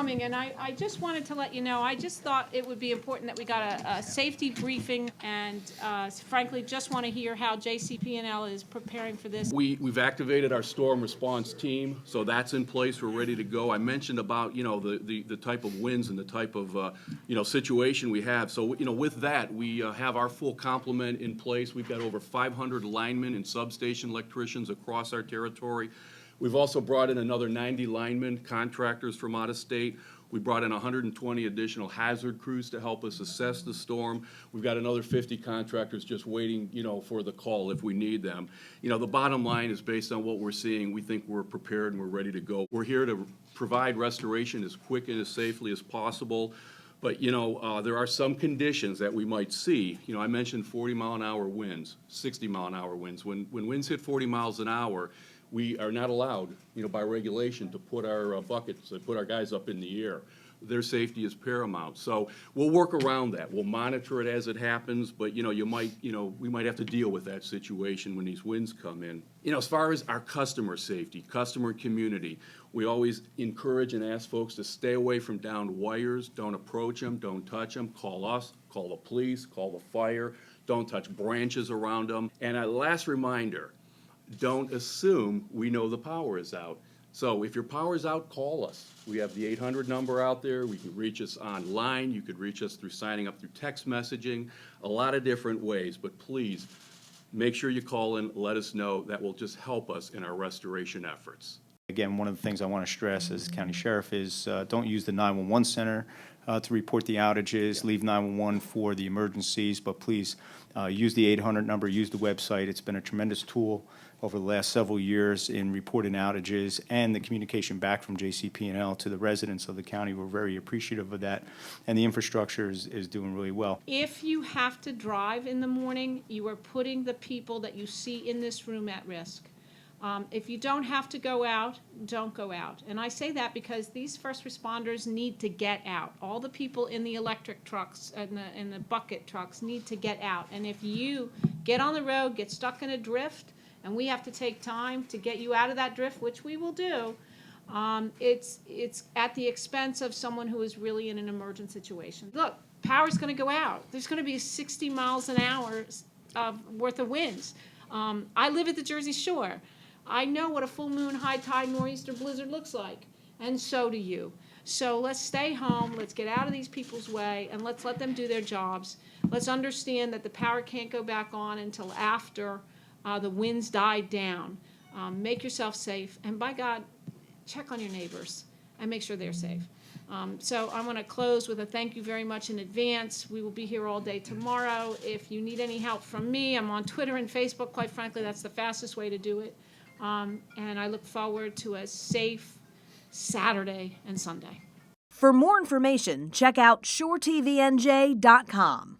coming, and I just wanted to let you know, I just thought it would be important that we got a safety briefing, and frankly, just want to hear how JCP&L is preparing for this. We've activated our storm response team, so that's in place. We're ready to go. I mentioned about, the type of winds and the type of, situation we have. So, with that, we have our full complement in place. We've got over 500 linemen and substation electricians across our territory. We've also brought in another 90 linemen, contractors from out of state. We brought in 120 additional hazard crews to help us assess the storm. We've got another 50 contractors just waiting, for the call if we need them. The bottom line is, based on what we're seeing, we think we're prepared and we're ready to go. We're here to provide restoration as quick and as safely as possible. But, there are some conditions that we might see. I mentioned 40-mile-an-hour winds, 60-mile-an-hour winds. When winds hit 40 miles an hour, we are not allowed, by regulation, to put our buckets, put our guys up in the air. Their safety is paramount. So we'll work around that. We'll monitor it as it happens, but we might have to deal with that situation when these winds come in. As far as our customer safety, customer community, we always encourage and ask folks to stay away from downed wires. Don't approach them, don't touch them. Call us, call the police, call the fire. Don't touch branches around them. And a last reminder, don't assume we know the power is out. So if your power's out, call us. We have the 800 number out there. We can reach us online. You could reach us through signing up through text messaging, a lot of different ways. But please, make sure you call in, let us know. That will just help us in our restoration efforts. Again, one of the things I want to stress as county sheriff is don't use the 911 center to report the outages. Leave 911 for the emergencies, but please use the 800 number, use the website. It's been a tremendous tool over the last several years in reporting outages, and the communication back from JCP&L to the residents of the county. We're very appreciative of that, and the infrastructure is doing really well. If you have to drive in the morning, you are putting the people that you see in this room at risk. If you don't have to go out, don't go out. And I say that because these first responders need to get out. All the people in the electric trucks and the bucket trucks need to get out. And if you get on the road, get stuck in a drift, and we have to take time to get you out of that drift, which we will do, it's at the expense of someone who is really in an emergent situation. Look, power's going to go out. There's going to be 60 miles an hour worth of winds. I live at the Jersey Shore. I know what a full moon, high tide, nor'easter blizzard looks like, and so do you. So let's stay home, let's get out of these people's way, and let's let them do their jobs. Let's understand that the power can't go back on until after the winds died down. Make yourself safe, and by God, check on your neighbors and make sure they're safe. So I want to close with a thank you very much in advance. We will be here all day tomorrow. If you need any help from me, I'm on Twitter and Facebook. Quite frankly, that's the fastest way to do it. And I look forward to a safe Saturday and Sunday. For more information, check out ShoreTVNJ.com.